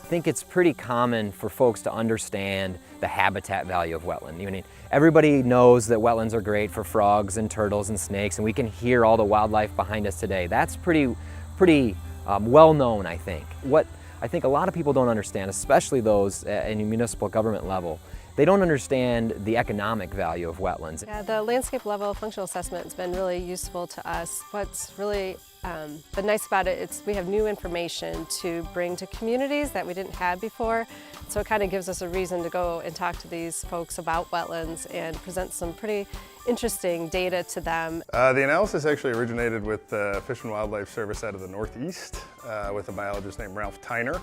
think it's pretty common for folks to understand the habitat value of wetland. I mean, everybody knows that wetlands are great for frogs and turtles and snakes, and we can hear all the wildlife behind us today. That's pretty well known, I think. What I think a lot of people don't understand, especially those in a municipal government level, they don't understand the economic value of wetlands. Yeah, the landscape level functional assessment has been really useful to us. What's really been nice about it, we have new information to bring to communities that we didn't have before. So it kind of gives us a reason to go and talk to these folks about wetlands and present some pretty interesting data to them. The analysis actually originated with the Fish and Wildlife Service out of the Northeast with a biologist named Ralph Tyner.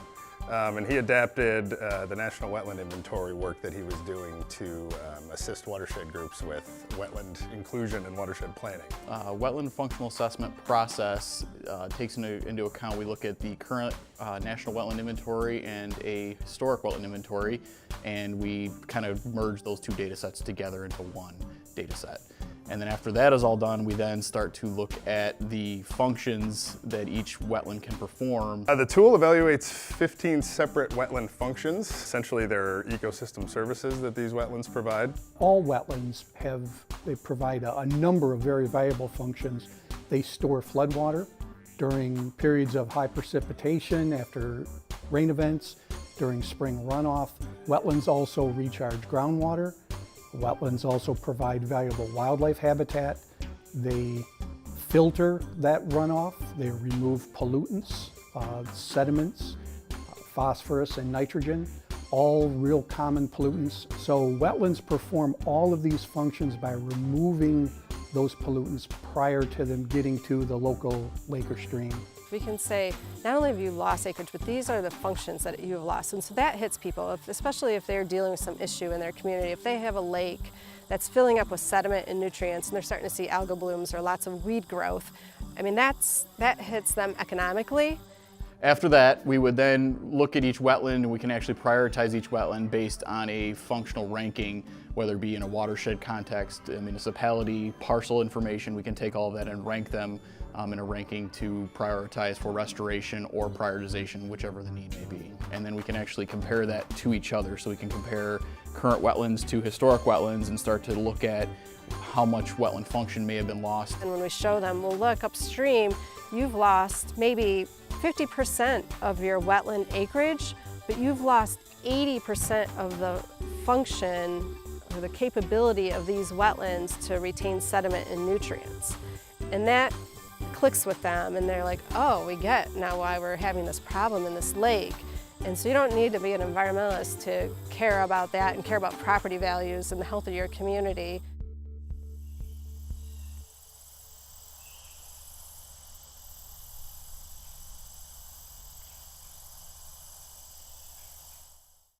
And he adapted the National Wetland Inventory work that he was doing to assist watershed groups with wetland inclusion and watershed planning. Wetland functional assessment process takes into account, we look at the current National Wetland Inventory and a historic wetland inventory, and we kind of merge those two data sets together into one data set. And then after that is all done, we then start to look at the functions that each wetland can perform. The tool evaluates 15 separate wetland functions. Essentially, they're ecosystem services that these wetlands provide. All wetlands provide a number of very valuable functions. They store floodwater during periods of high precipitation, after rain events, during spring runoff. Wetlands also recharge groundwater. Wetlands also provide valuable wildlife habitat. They filter that runoff. They remove pollutants, sediments, phosphorus and nitrogen, all real common pollutants. So wetlands perform all of these functions by removing those pollutants prior to them getting to the local lake or stream. We can say, not only have you lost acreage, but these are the functions that you have lost. And so that hits people, especially if they're dealing with some issue in their community. If they have a lake that's filling up with sediment and nutrients and they're starting to see algal blooms or lots of weed growth, I mean, that hits them economically. After that, we would then look at each wetland, and we can actually prioritize each wetland based on a functional ranking, whether it be in a watershed context, a municipality, parcel information. We can take all of that and rank them in a ranking to prioritize for restoration or prioritization, whichever the need may be. And then we can actually compare that to each other. So we can compare current wetlands to historic wetlands and start to look at how much wetland function may have been lost. And when we show them, well, look upstream, you've lost maybe 50% of your wetland acreage, but you've lost 80% of the function or the capability of these wetlands to retain sediment and nutrients. And that clicks with them, and they're like, oh, we get now why we're having this problem in this lake. And so you don't need to be an environmentalist to care about that and care about property values and the health of your community.